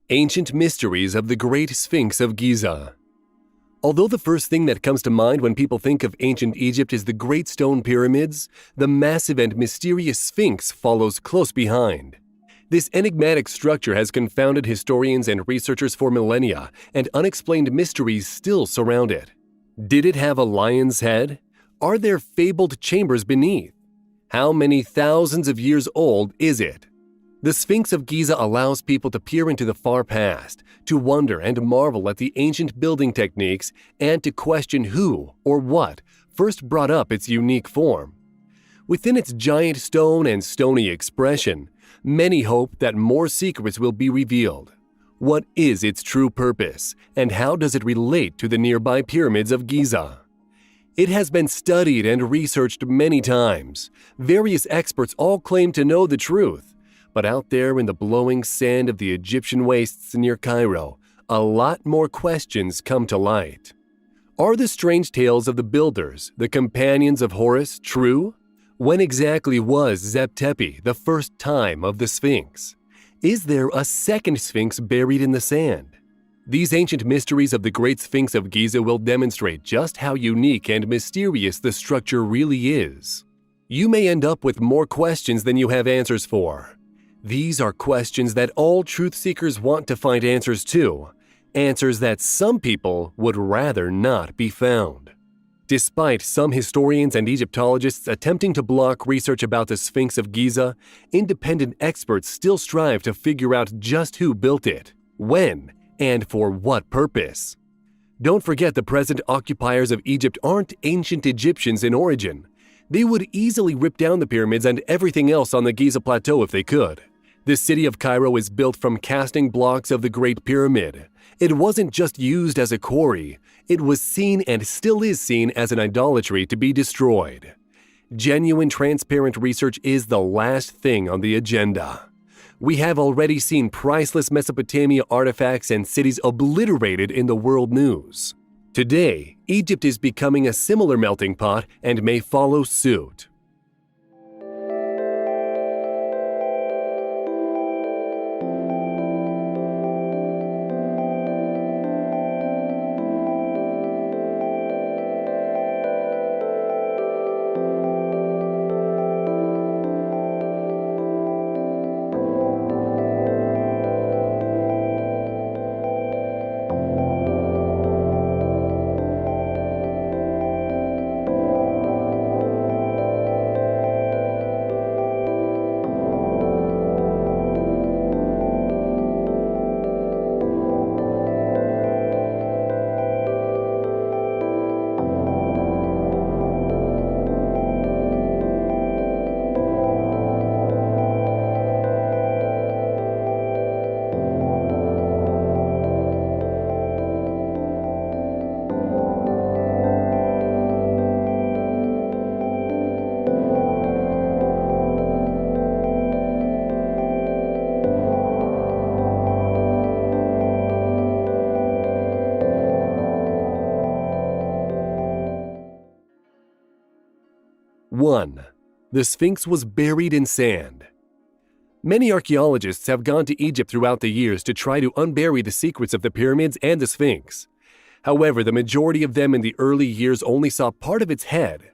Ancient Mysteries of the Great Sphinx of Giza. Although the first thing that comes to mind when people think of ancient Egypt is the Great Stone Pyramids, the massive and mysterious Sphinx follows close behind. This enigmatic structure has confounded historians and researchers for millennia, and unexplained mysteries still surround it. Did it have a lion's head? Are there fabled chambers beneath? How many thousands of years old is it? The Sphinx of Giza allows people to peer into the far past, to wonder and marvel at the ancient building techniques, and to question who or what first brought up its unique form. Within its giant stone and stony expression, many hope that more secrets will be revealed. What is its true purpose, and how does it relate to the nearby pyramids of Giza? It has been studied and researched many times. Various experts all claim to know the truth. But out there in the blowing sand of the Egyptian wastes near Cairo, a lot more questions come to light. Are the strange tales of the builders, the companions of Horus, true? When exactly was Zep-Tepi the first time of the Sphinx? Is there a second Sphinx buried in the sand? These ancient mysteries of the Great Sphinx of Giza will demonstrate just how unique and mysterious the structure really is. You may end up with more questions than you have answers for. These are questions that all truth seekers want to find answers to, answers that some people would rather not be found. Despite some historians and Egyptologists attempting to block research about the Sphinx of Giza, independent experts still strive to figure out just who built it, when, and for what purpose. Don't forget the present occupiers of Egypt aren't ancient Egyptians in origin. They would easily rip down the pyramids and everything else on the Giza Plateau if they could. The city of Cairo is built from casting blocks of the Great Pyramid. It wasn't just used as a quarry, it was seen and still is seen as an idolatry to be destroyed. Genuine transparent research is the last thing on the agenda. We have already seen priceless Mesopotamia artifacts and cities obliterated in the world news. Today, Egypt is becoming a similar melting pot and may follow suit. One, the Sphinx was buried in sand. Many archaeologists have gone to Egypt throughout the years to try to unbury the secrets of the pyramids and the Sphinx. However, the majority of them in the early years only saw part of its head.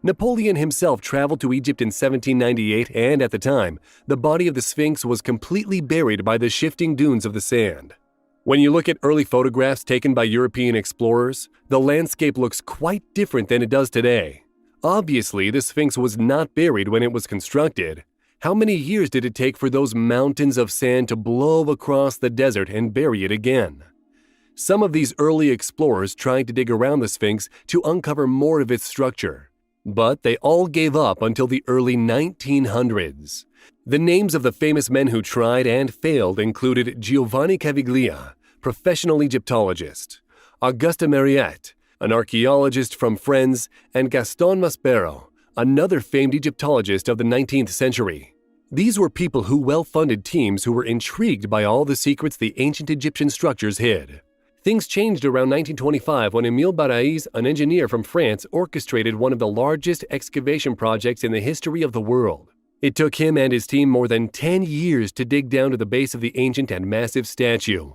Napoleon himself traveled to Egypt in 1798, and at the time, the body of the Sphinx was completely buried by the shifting dunes of the sand. When you look at early photographs taken by European explorers, the landscape looks quite different than it does today. Obviously, the Sphinx was not buried when it was constructed. How many years did it take for those mountains of sand to blow across the desert and bury it again? Some of these early explorers tried to dig around the Sphinx to uncover more of its structure, but they all gave up until the early 1900s. The names of the famous men who tried and failed included Giovanni Caviglia, professional Egyptologist, Auguste Mariette, an archaeologist from Friends, and Gaston Maspero, another famed Egyptologist of the 19th century. These were people who well-funded teams who were intrigued by all the secrets the ancient Egyptian structures hid. Things changed around 1925 when Émile Baraïs, an engineer from France, orchestrated one of the largest excavation projects in the history of the world. It took him and his team more than 10 years to dig down to the base of the ancient and massive statue.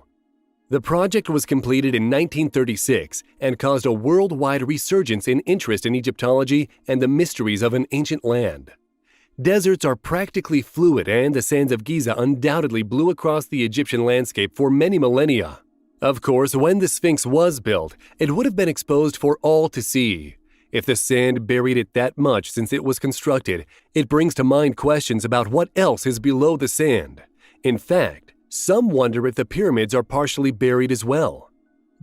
The project was completed in 1936 and caused a worldwide resurgence in interest in Egyptology and the mysteries of an ancient land. Deserts are practically fluid, and the sands of Giza undoubtedly blew across the Egyptian landscape for many millennia. Of course, when the Sphinx was built, it would have been exposed for all to see. If the sand buried it that much since it was constructed, it brings to mind questions about what else is below the sand. In fact, some wonder if the pyramids are partially buried as well.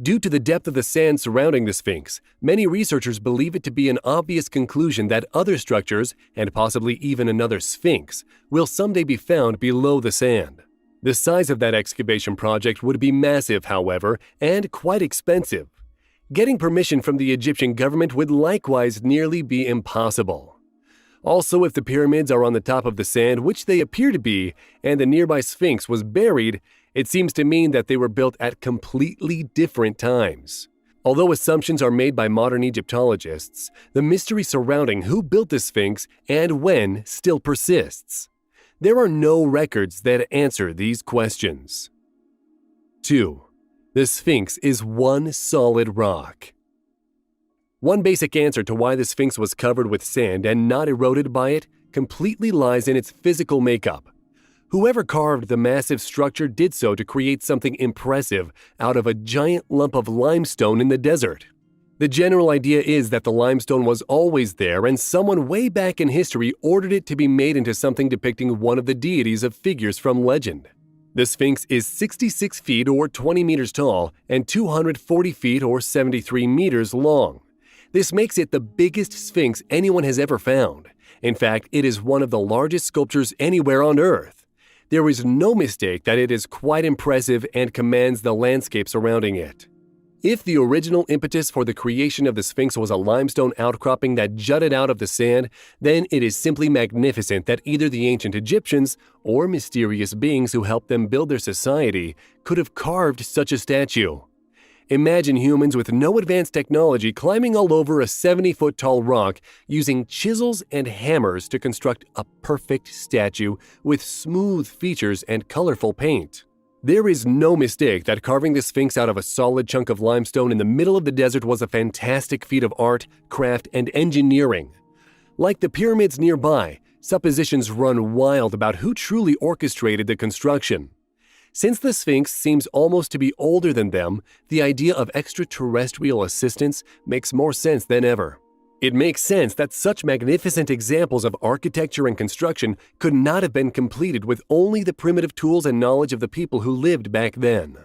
Due to the depth of the sand surrounding the Sphinx, many researchers believe it to be an obvious conclusion that other structures, and possibly even another Sphinx, will someday be found below the sand. The size of that excavation project would be massive, however, and quite expensive. Getting permission from the Egyptian government would likewise nearly be impossible. Also, if the pyramids are on the top of the sand, which they appear to be, and the nearby Sphinx was buried, it seems to mean that they were built at completely different times. Although assumptions are made by modern Egyptologists, the mystery surrounding who built the Sphinx and when still persists. There are no records that answer these questions. 2. The Sphinx is one solid rock. One basic answer to why the Sphinx was covered with sand and not eroded by it completely lies in its physical makeup. Whoever carved the massive structure did so to create something impressive out of a giant lump of limestone in the desert. The general idea is that the limestone was always there, and someone way back in history ordered it to be made into something depicting one of the deities of figures from legend. The Sphinx is 66 feet or 20 meters tall and 240 feet or 73 meters long. This makes it the biggest Sphinx anyone has ever found. In fact, it is one of the largest sculptures anywhere on Earth. There is no mistake that it is quite impressive and commands the landscape surrounding it. If the original impetus for the creation of the Sphinx was a limestone outcropping that jutted out of the sand, then it is simply magnificent that either the ancient Egyptians or mysterious beings who helped them build their society could have carved such a statue. Imagine humans with no advanced technology climbing all over a 70-foot-tall rock using chisels and hammers to construct a perfect statue with smooth features and colorful paint. There is no mistake that carving the Sphinx out of a solid chunk of limestone in the middle of the desert was a fantastic feat of art, craft, and engineering. Like the pyramids nearby, suppositions run wild about who truly orchestrated the construction. Since the Sphinx seems almost to be older than them, the idea of extraterrestrial assistance makes more sense than ever. It makes sense that such magnificent examples of architecture and construction could not have been completed with only the primitive tools and knowledge of the people who lived back then.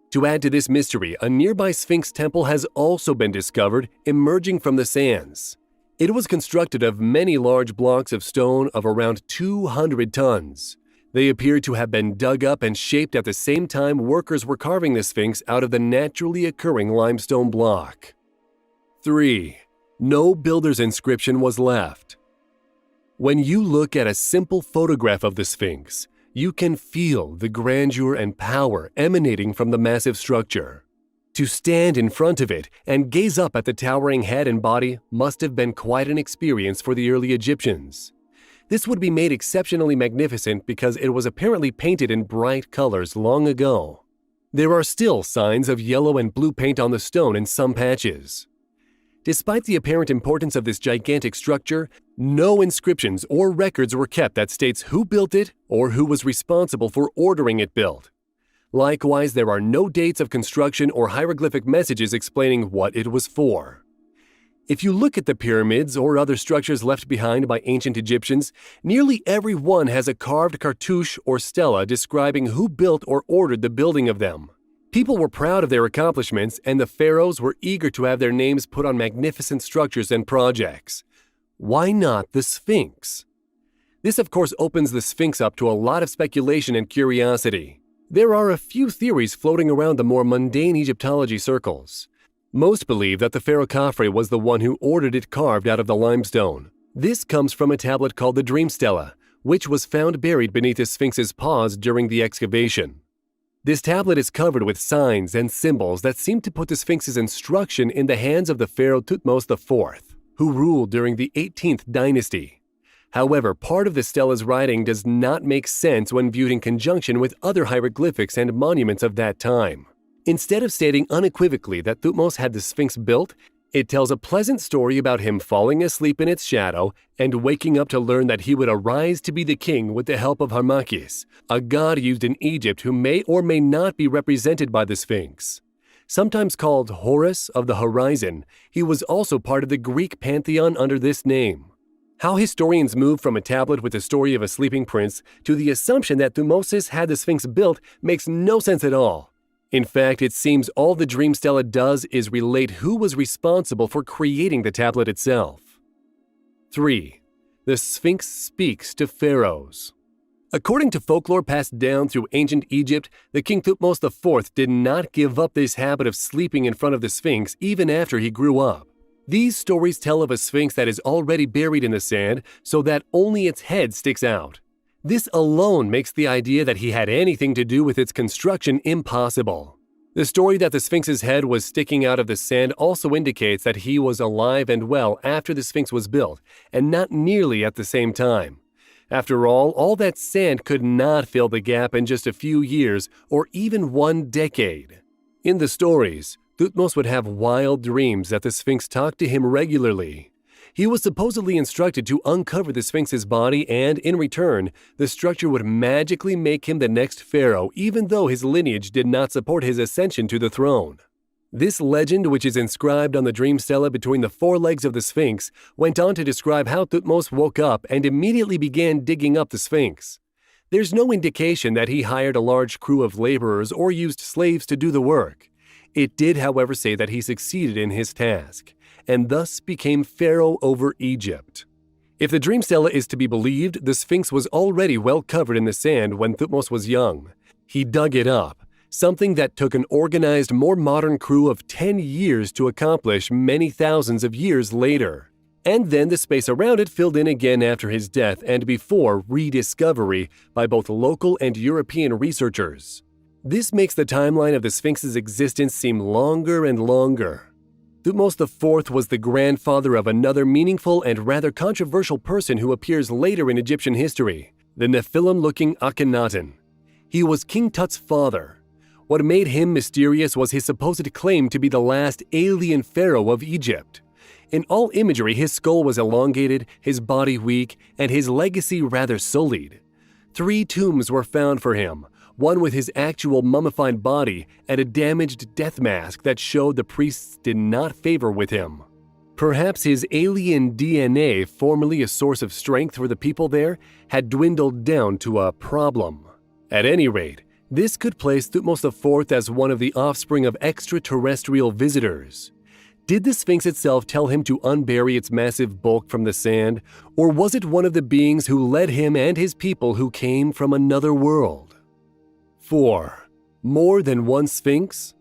To add to this mystery, a nearby Sphinx temple has also been discovered, emerging from the sands. It was constructed of many large blocks of stone of around 200 tons. They appear to have been dug up and shaped at the same time workers were carving the Sphinx out of the naturally occurring limestone block. 3. No builder's inscription was left. When you look at a simple photograph of the Sphinx, you can feel the grandeur and power emanating from the massive structure. To stand in front of it and gaze up at the towering head and body must have been quite an experience for the early Egyptians. This would be made exceptionally magnificent because it was apparently painted in bright colors long ago. There are still signs of yellow and blue paint on the stone in some patches. Despite the apparent importance of this gigantic structure, no inscriptions or records were kept that states who built it or who was responsible for ordering it built. Likewise, there are no dates of construction or hieroglyphic messages explaining what it was for. If you look at the pyramids or other structures left behind by ancient Egyptians, nearly every one has a carved cartouche or stela describing who built or ordered the building of them. People were proud of their accomplishments, and the pharaohs were eager to have their names put on magnificent structures and projects. Why not the Sphinx? This, of course, opens the Sphinx up to a lot of speculation and curiosity. There are a few theories floating around the more mundane Egyptology circles. Most believe that the pharaoh Khafre was the one who ordered it carved out of the limestone. This comes from a tablet called the Dream Stela, which was found buried beneath the Sphinx's paws during the excavation. This tablet is covered with signs and symbols that seem to put the Sphinx's instruction in the hands of the pharaoh Thutmose IV, who ruled during the 18th dynasty. However, part of the stela's writing does not make sense when viewed in conjunction with other hieroglyphics and monuments of that time. Instead of stating unequivocally that Thutmose had the Sphinx built, it tells a pleasant story about him falling asleep in its shadow and waking up to learn that he would arise to be the king with the help of Harmachis, a god used in Egypt who may or may not be represented by the Sphinx. Sometimes called Horus of the Horizon, he was also part of the Greek pantheon under this name. How historians move from a tablet with the story of a sleeping prince to the assumption that Thutmose had the Sphinx built makes no sense at all. In fact, it seems all the Dream Stela does is relate who was responsible for creating the tablet itself. 3. The Sphinx speaks to pharaohs. According to folklore passed down through ancient Egypt, the King Thutmose IV did not give up this habit of sleeping in front of the Sphinx even after he grew up. These stories tell of a Sphinx that is already buried in the sand so that only its head sticks out. This alone makes the idea that he had anything to do with its construction impossible. The story that the Sphinx's head was sticking out of the sand also indicates that he was alive and well after the Sphinx was built, and not nearly at the same time. After all that sand could not fill the gap in just a few years or even 1 decade. In the stories, Thutmose would have wild dreams that the Sphinx talked to him regularly. He was supposedly instructed to uncover the Sphinx's body and, in return, the structure would magically make him the next pharaoh even though his lineage did not support his ascension to the throne. This legend, which is inscribed on the dream stela between the forelegs of the Sphinx, went on to describe how Thutmose woke up and immediately began digging up the Sphinx. There's no indication that he hired a large crew of laborers or used slaves to do the work. It did, however, say that he succeeded in his task, and thus became pharaoh over Egypt. If the dream stela is to be believed, the Sphinx was already well covered in the sand when Thutmose was young. He dug it up, something that took an organized, more modern crew of 10 years to accomplish many thousands of years later. And then the space around it filled in again after his death and before rediscovery by both local and European researchers. This makes the timeline of the Sphinx's existence seem longer and longer. Thutmose IV was the grandfather of another meaningful and rather controversial person who appears later in Egyptian history, the Nephilim-looking Akhenaten. He was King Tut's father. What made him mysterious was his supposed claim to be the last alien pharaoh of Egypt. In all imagery, his skull was elongated, his body weak, and his legacy rather sullied. 3 tombs were found for him, one with his actual mummified body and a damaged death mask that showed the priests did not favor with him. Perhaps his alien DNA, formerly a source of strength for the people there, had dwindled down to a problem. At any rate, this could place Thutmose IV as one of the offspring of extraterrestrial visitors. Did the Sphinx itself tell him to unbury its massive bulk from the sand, or was it one of the beings who led him and his people who came from another world? 4. More than one Sphinx?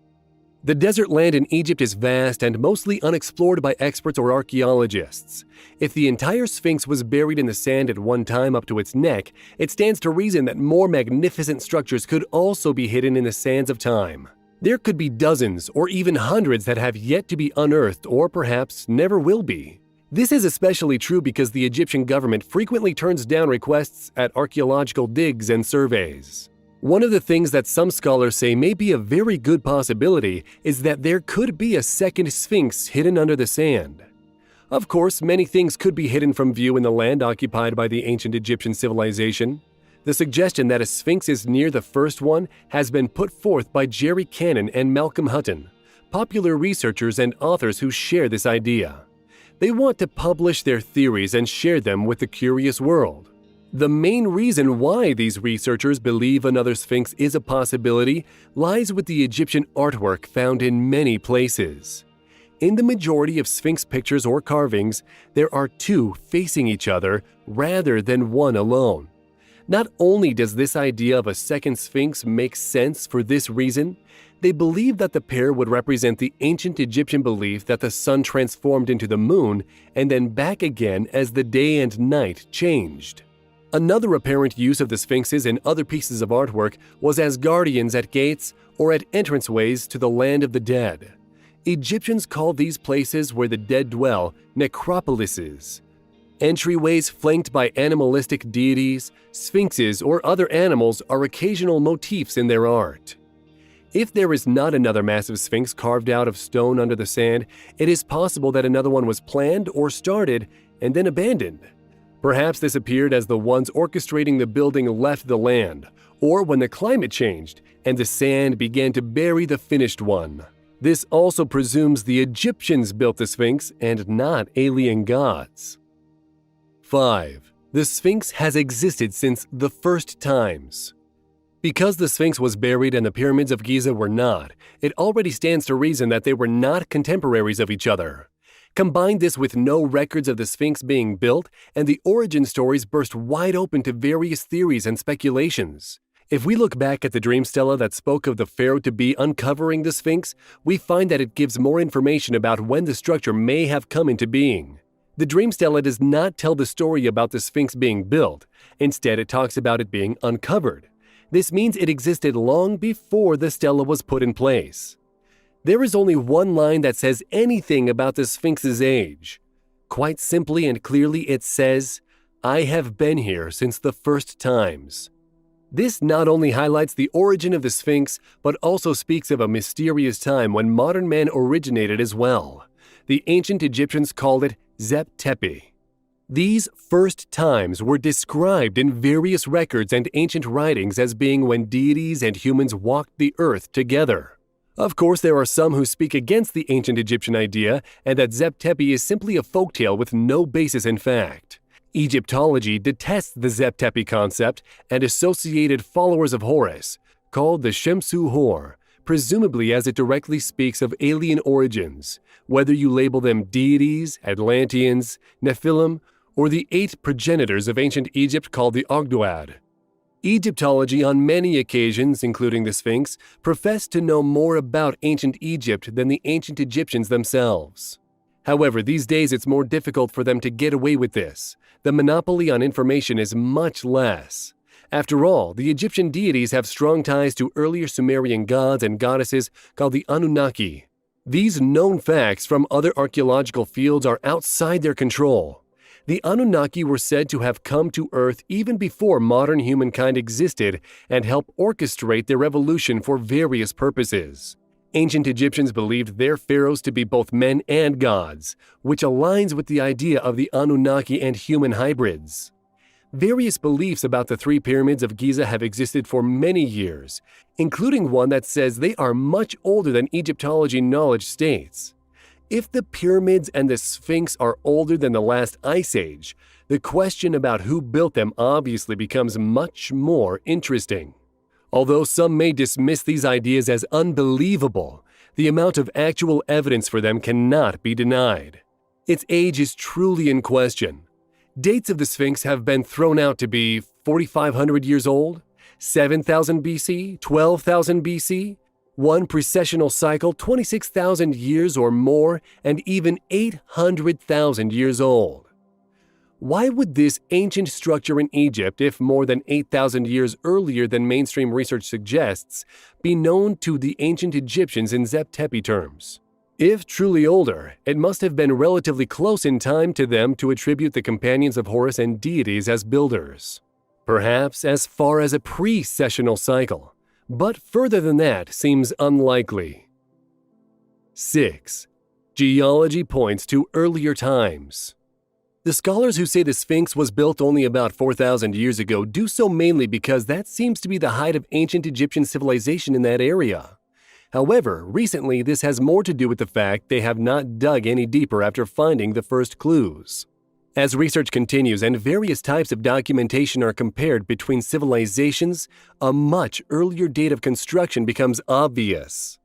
The desert land in Egypt is vast and mostly unexplored by experts or archaeologists. If the entire Sphinx was buried in the sand at one time up to its neck, it stands to reason that more magnificent structures could also be hidden in the sands of time. There could be dozens or even hundreds that have yet to be unearthed or perhaps never will be. This is especially true because the Egyptian government frequently turns down requests at archaeological digs and surveys. One of the things that some scholars say may be a very good possibility is that there could be a second Sphinx hidden under the sand. Of course, many things could be hidden from view in the land occupied by the ancient Egyptian civilization. The suggestion that a Sphinx is near the first one has been put forth by Jerry Cannon and Malcolm Hutton, popular researchers and authors who share this idea. They want to publish their theories and share them with the curious world. The main reason why these researchers believe another Sphinx is a possibility lies with the Egyptian artwork found in many places. In the majority of Sphinx pictures or carvings, there are 2 facing each other rather than one alone. Not only does this idea of a second Sphinx make sense for this reason, they believe that the pair would represent the ancient Egyptian belief that the sun transformed into the moon and then back again as the day and night changed. Another apparent use of the Sphinxes and other pieces of artwork was as guardians at gates or at entranceways to the land of the dead. Egyptians called these places where the dead dwell necropolises. entryways flanked by animalistic deities, sphinxes, or other animals are occasional motifs in their art. If there is not another massive sphinx carved out of stone under the sand, it is possible that another one was planned or started and then abandoned. Perhaps this appeared as the ones orchestrating the building left the land, or when the climate changed and the sand began to bury the finished one. This also presumes the Egyptians built the Sphinx and not alien gods. 5. The Sphinx has existed since the first times. Because the Sphinx was buried and the pyramids of Giza were not, it already stands to reason that they were not contemporaries of each other. Combine this with no records of the Sphinx being built, and the origin stories burst wide open to various theories and speculations. If we look back at the dream stela that spoke of the pharaoh-to-be uncovering the Sphinx, we find that it gives more information about when the structure may have come into being. The dream stela does not tell the story about the Sphinx being built. Instead, it talks about it being uncovered. This means it existed long before the stela was put in place. There is only one line that says anything about the Sphinx's age. Quite simply and clearly it says, "I have been here since the first times." This not only highlights the origin of the Sphinx, but also speaks of a mysterious time when modern man originated as well. The ancient Egyptians called it Zep Tepi. These first times were described in various records and ancient writings as being when deities and humans walked the earth together. Of course, there are some who speak against the ancient Egyptian idea and that Zep Tepi is simply a folktale with no basis in fact. Egyptology detests the Zep Tepi concept, and associated followers of Horus, called the Shemsu Hor, presumably as it directly speaks of alien origins, whether you label them deities, Atlanteans, Nephilim, or the 8 progenitors of ancient Egypt called the Ogdoad. Egyptology on many occasions, including the Sphinx, professed to know more about ancient Egypt than the ancient Egyptians themselves. However, these days it's more difficult for them to get away with this. The monopoly on information is much less. After all, the Egyptian deities have strong ties to earlier Sumerian gods and goddesses called the Anunnaki. These known facts from other archaeological fields are outside their control. The Anunnaki were said to have come to Earth even before modern humankind existed and help orchestrate their evolution for various purposes. Ancient Egyptians believed their pharaohs to be both men and gods, which aligns with the idea of the Anunnaki and human hybrids. Various beliefs about the 3 pyramids of Giza have existed for many years, including one that says they are much older than Egyptology knowledge states. If the pyramids and the Sphinx are older than the last ice age, the question about who built them obviously becomes much more interesting. Although some may dismiss these ideas as unbelievable, the amount of actual evidence for them cannot be denied. Its age is truly in question. Dates of the Sphinx have been thrown out to be 4,500 years old, 7,000 BC, 12,000 BC, one precessional cycle 26,000 years or more, and even 800,000 years old. Why would this ancient structure in Egypt, if more than 8,000 years earlier than mainstream research suggests, be known to the ancient Egyptians in Zep Tepi terms? If truly older, it must have been relatively close in time to them to attribute the companions of Horus and deities as builders. Perhaps as far as a precessional cycle, but further than that seems unlikely. 6. Geology points to earlier times. The scholars who say the Sphinx was built only about 4,000 years ago do so mainly because that seems to be the height of ancient Egyptian civilization in that area. However, recently this has more to do with the fact they have not dug any deeper after finding the first clues. As research continues and various types of documentation are compared between civilizations, a much earlier date of construction becomes obvious.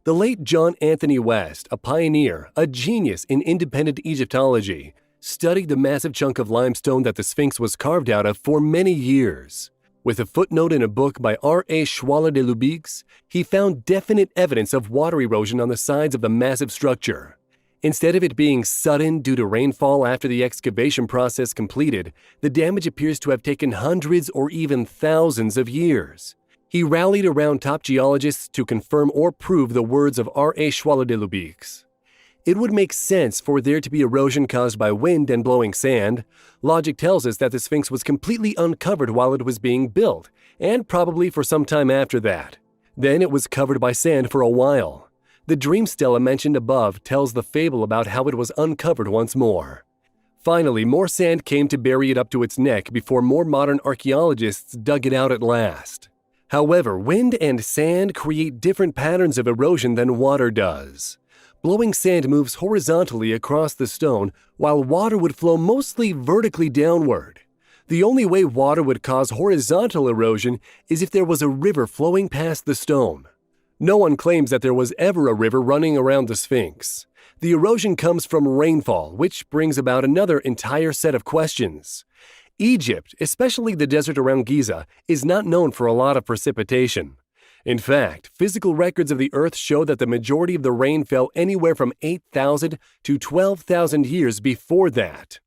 The late John Anthony West, a pioneer, a genius in independent Egyptology, studied the massive chunk of limestone that the Sphinx was carved out of for many years. With a footnote in a book by R.A. Schwaller de Lubigx, he found definite evidence of water erosion on the sides of the massive structure. Instead of it being sudden due to rainfall after the excavation process completed, the damage appears to have taken hundreds or even thousands of years. He rallied around top geologists to confirm or prove the words of R.A. Schwaller de Lubigx. It would make sense for there to be erosion caused by wind and blowing sand. Logic tells us that the Sphinx was completely uncovered while it was being built, and probably for some time after that. Then it was covered by sand for a while. The dream stela mentioned above tells the fable about how it was uncovered once more. Finally, more sand came to bury it up to its neck before more modern archaeologists dug it out at last. However, wind and sand create different patterns of erosion than water does. Blowing sand moves horizontally across the stone, while water would flow mostly vertically downward. The only way water would cause horizontal erosion is if there was a river flowing past the stone. No one claims that there was ever a river running around the Sphinx. The erosion comes from rainfall, which brings about another entire set of questions. Egypt, especially the desert around Giza, is not known for a lot of precipitation. In fact, physical records of the Earth show that the majority of the rain fell anywhere from 8,000 to 12,000 years before that.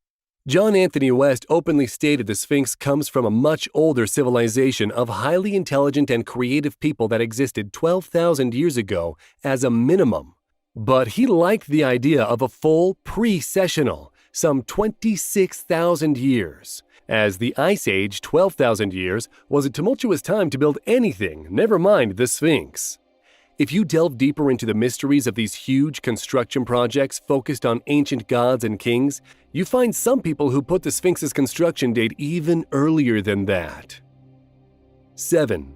John Anthony West openly stated the Sphinx comes from a much older civilization of highly intelligent and creative people that existed 12,000 years ago as a minimum. But he liked the idea of a full precessional, some 26,000 years. As the Ice Age, 12,000 years, was a tumultuous time to build anything, never mind the Sphinx. If you delve deeper into the mysteries of these huge construction projects focused on ancient gods and kings, you find some people who put the Sphinx's construction date even earlier than that. 7.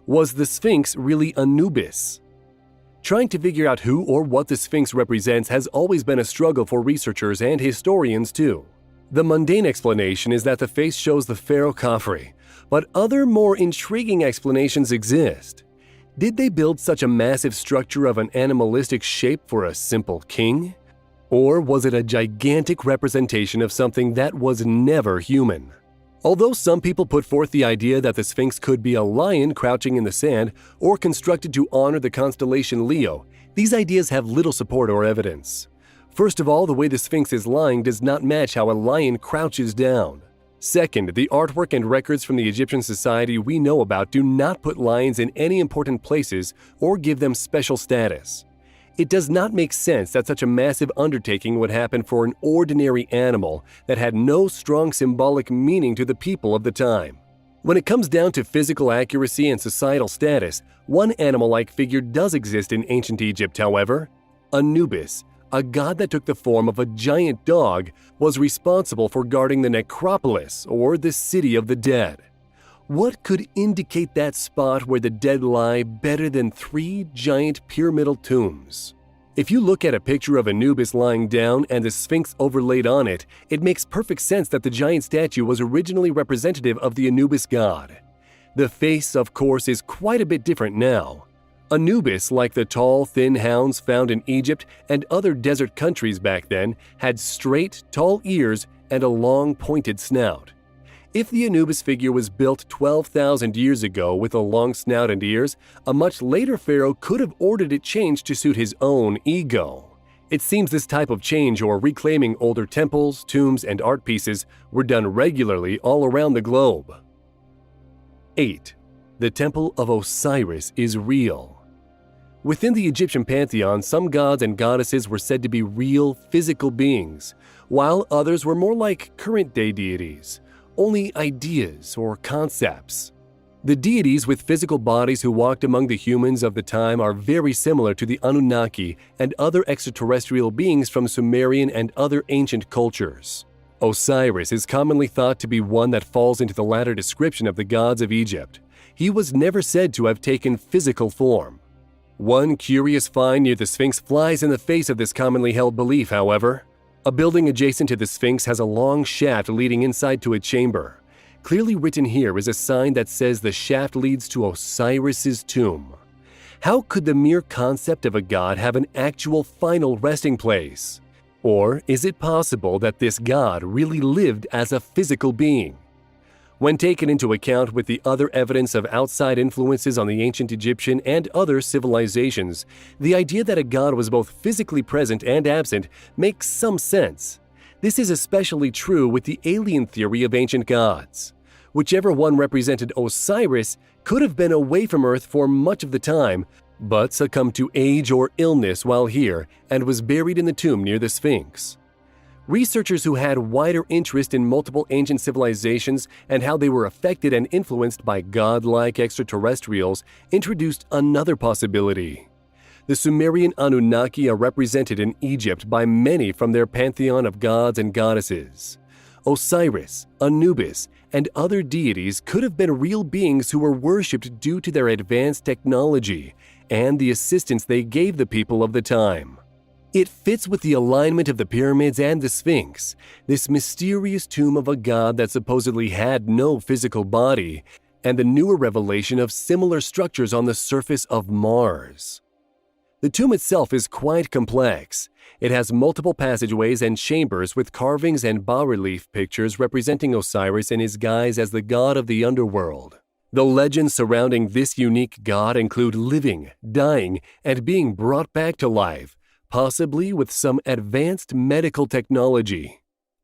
Was the Sphinx really Anubis? Trying to figure out who or what the Sphinx represents has always been a struggle for researchers and historians too. The mundane explanation is that the face shows the pharaoh Khafre, but other more intriguing explanations exist. Did they build such a massive structure of an animalistic shape for a simple king? Or was it a gigantic representation of something that was never human? Although some people put forth the idea that the Sphinx could be a lion crouching in the sand or constructed to honor the constellation Leo, these ideas have little support or evidence. First of all, the way the Sphinx is lying does not match how a lion crouches down. Second, the artwork and records from the Egyptian society we know about do not put lions in any important places or give them special status. It does not make sense that such a massive undertaking would happen for an ordinary animal that had no strong symbolic meaning to the people of the time. When it comes down to physical accuracy and societal status, one animal-like figure does exist in ancient Egypt, however. Anubis, a god that took the form of a giant dog, was responsible for guarding the necropolis, or the city of the dead. What could indicate that spot where the dead lie better than 3 giant pyramidal tombs? If you look at a picture of Anubis lying down and the Sphinx overlaid on it, it makes perfect sense that the giant statue was originally representative of the Anubis god. The face, of course, is quite a bit different now. Anubis, like the tall, thin hounds found in Egypt and other desert countries back then, had straight, tall ears and a long, pointed snout. If the Anubis figure was built 12,000 years ago with a long snout and ears, a much later pharaoh could have ordered it changed to suit his own ego. It seems this type of change or reclaiming older temples, tombs, and art pieces were done regularly all around the globe. 8. The Temple of Osiris is real. Within the Egyptian pantheon, some gods and goddesses were said to be real, physical beings, while others were more like current-day deities, only ideas or concepts. The deities with physical bodies who walked among the humans of the time are very similar to the Anunnaki and other extraterrestrial beings from Sumerian and other ancient cultures. Osiris is commonly thought to be one that falls into the latter description of the gods of Egypt. He was never said to have taken physical form. One curious find near the Sphinx flies in the face of this commonly held belief, however. A building adjacent to the Sphinx has a long shaft leading inside to a chamber. Clearly written here is a sign that says the shaft leads to Osiris's tomb. How could the mere concept of a god have an actual final resting place? Or is it possible that this god really lived as a physical being? When taken into account with the other evidence of outside influences on the ancient Egyptian and other civilizations, the idea that a god was both physically present and absent makes some sense. This is especially true with the alien theory of ancient gods. Whichever one represented Osiris could have been away from Earth for much of the time, but succumbed to age or illness while here and was buried in the tomb near the Sphinx. Researchers who had wider interest in multiple ancient civilizations and how they were affected and influenced by godlike extraterrestrials introduced another possibility. The Sumerian Anunnaki are represented in Egypt by many from their pantheon of gods and goddesses. Osiris, Anubis, and other deities could have been real beings who were worshipped due to their advanced technology and the assistance they gave the people of the time. It fits with the alignment of the pyramids and the Sphinx, this mysterious tomb of a god that supposedly had no physical body, and the newer revelation of similar structures on the surface of Mars. The tomb itself is quite complex. It has multiple passageways and chambers with carvings and bas-relief pictures representing Osiris in his guise as the god of the underworld. The legends surrounding this unique god include living, dying, and being brought back to life, possibly with some advanced medical technology.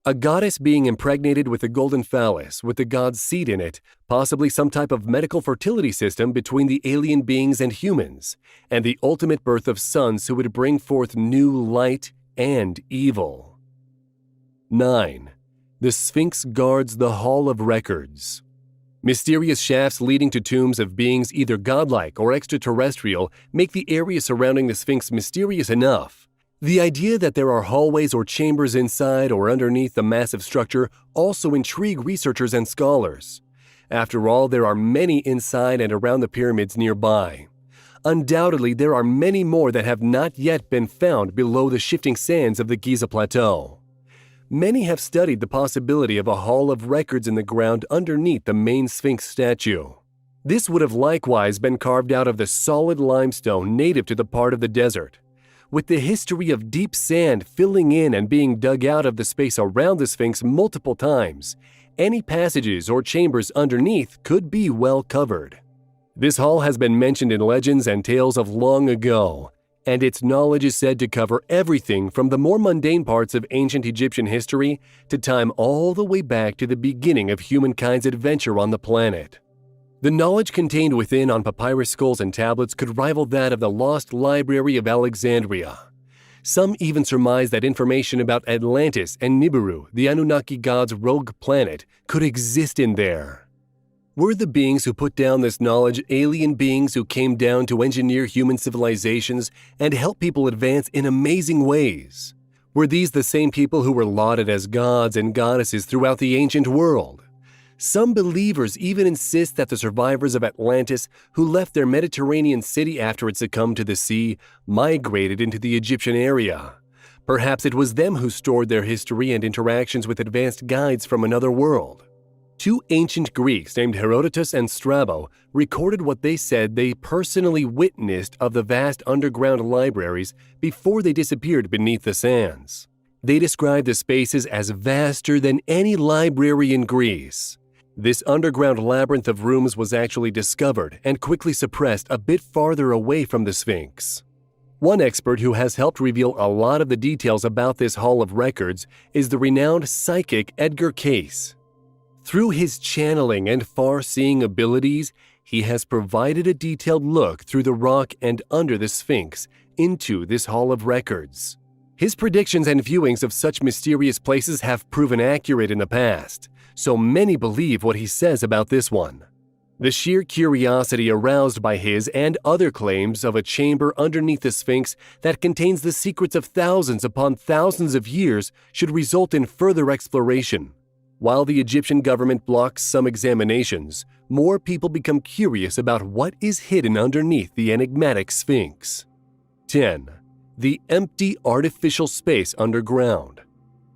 A goddess being impregnated with a golden phallus with the god's seed in it, possibly some type of medical fertility system between the alien beings and humans, and the ultimate birth of sons who would bring forth new light and evil. 9. The Sphinx guards the Hall of Records. Mysterious shafts leading to tombs of beings either godlike or extraterrestrial make the area surrounding the Sphinx mysterious enough. The idea that there are hallways or chambers inside or underneath the massive structure also intrigue researchers and scholars. After all, there are many inside and around the pyramids nearby. Undoubtedly, there are many more that have not yet been found below the shifting sands of the Giza Plateau. Many have studied the possibility of a hall of records in the ground underneath the main Sphinx statue. This would have likewise been carved out of the solid limestone native to the part of the desert. With the history of deep sand filling in and being dug out of the space around the Sphinx multiple times, any passages or chambers underneath could be well covered. This hall has been mentioned in legends and tales of long ago, and its knowledge is said to cover everything from the more mundane parts of ancient Egyptian history to time all the way back to the beginning of humankind's adventure on the planet. The knowledge contained within on papyrus scrolls and tablets could rival that of the lost Library of Alexandria. Some even surmise that information about Atlantis and Nibiru, the Anunnaki gods' rogue planet, could exist in there. Were the beings who put down this knowledge alien beings who came down to engineer human civilizations and help people advance in amazing ways? Were these the same people who were lauded as gods and goddesses throughout the ancient world? Some believers even insist that the survivors of Atlantis, who left their Mediterranean city after it succumbed to the sea, migrated into the Egyptian area. Perhaps it was them who stored their history and interactions with advanced guides from another world. Two ancient Greeks named Herodotus and Strabo recorded what they said they personally witnessed of the vast underground libraries before they disappeared beneath the sands. They described the spaces as vaster than any library in Greece. This underground labyrinth of rooms was actually discovered and quickly suppressed a bit farther away from the Sphinx. One expert who has helped reveal a lot of the details about this Hall of Records is the renowned psychic Edgar Cayce. Through his channeling and far-seeing abilities, he has provided a detailed look through the rock and under the Sphinx into this Hall of Records. His predictions and viewings of such mysterious places have proven accurate in the past, so many believe what he says about this one. The sheer curiosity aroused by his and other claims of a chamber underneath the Sphinx that contains the secrets of thousands upon thousands of years should result in further exploration. While the Egyptian government blocks some examinations, more people become curious about what is hidden underneath the enigmatic Sphinx. 10. The empty artificial space underground.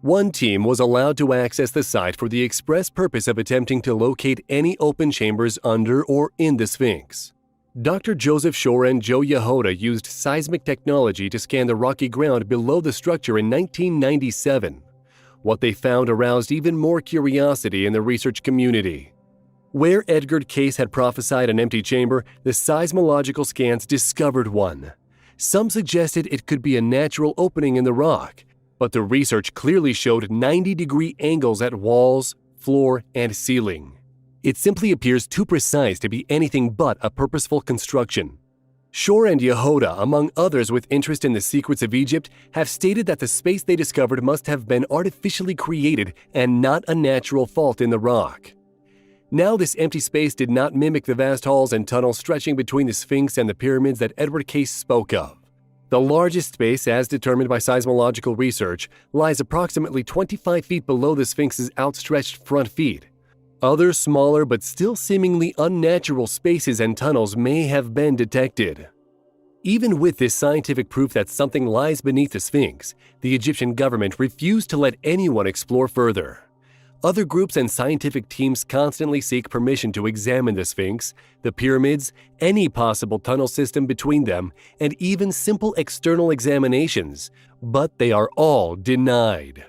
One team was allowed to access the site for the express purpose of attempting to locate any open chambers under or in the Sphinx. Dr. Joseph Shore and Joe Yahoda used seismic technology to scan the rocky ground below the structure in 1997. What they found aroused even more curiosity in the research community. Where Edgar Cayce had prophesied an empty chamber, the seismological scans discovered one. Some suggested it could be a natural opening in the rock, but the research clearly showed 90-degree angles at walls, floor, and ceiling. It simply appears too precise to be anything but a purposeful construction. Shore and Yehuda, among others with interest in the secrets of Egypt, have stated that the space they discovered must have been artificially created and not a natural fault in the rock. Now, this empty space did not mimic the vast halls and tunnels stretching between the Sphinx and the pyramids that Edward Case spoke of. The largest space, as determined by seismological research, lies approximately 25 feet below the Sphinx's outstretched front feet. Other smaller but still seemingly unnatural spaces and tunnels may have been detected. Even with this scientific proof that something lies beneath the Sphinx, the Egyptian government refused to let anyone explore further. Other groups and scientific teams constantly seek permission to examine the Sphinx, the pyramids, any possible tunnel system between them, and even simple external examinations, but they are all denied.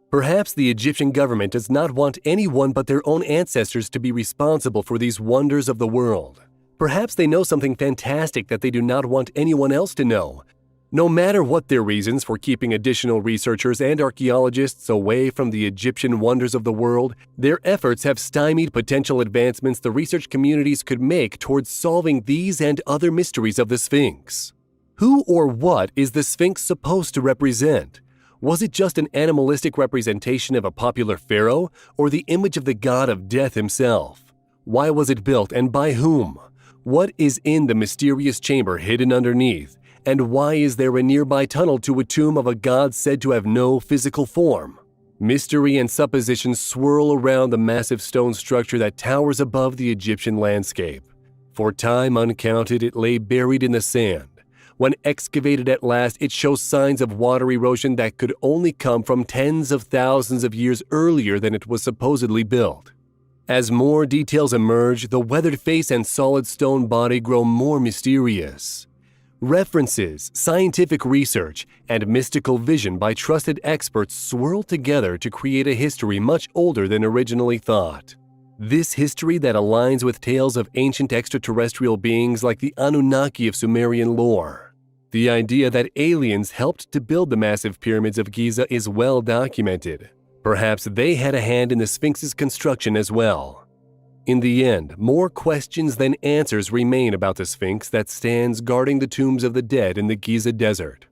Perhaps the Egyptian government does not want anyone but their own ancestors to be responsible for these wonders of the world. Perhaps they know something fantastic that they do not want anyone else to know. No matter what their reasons for keeping additional researchers and archaeologists away from the Egyptian wonders of the world, their efforts have stymied potential advancements the research communities could make towards solving these and other mysteries of the Sphinx. Who or what is the Sphinx supposed to represent? Was it just an animalistic representation of a popular pharaoh, or the image of the god of death himself? Why was it built and by whom? What is in the mysterious chamber hidden underneath? And why is there a nearby tunnel to a tomb of a god said to have no physical form? Mystery and suppositions swirl around the massive stone structure that towers above the Egyptian landscape. For time uncounted, it lay buried in the sand. When excavated at last, it shows signs of water erosion that could only come from tens of thousands of years earlier than it was supposedly built. As more details emerge, the weathered face and solid stone body grow more mysterious. References, scientific research, and mystical vision by trusted experts swirl together to create a history much older than originally thought. This history that aligns with tales of ancient extraterrestrial beings like the Anunnaki of Sumerian lore. The idea that aliens helped to build the massive pyramids of Giza is well documented. Perhaps they had a hand in the Sphinx's construction as well. In the end, more questions than answers remain about the Sphinx that stands guarding the tombs of the dead in the Giza desert.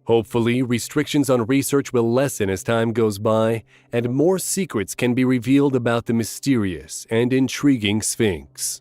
Hopefully, restrictions on research will lessen as time goes by, and more secrets can be revealed about the mysterious and intriguing Sphinx.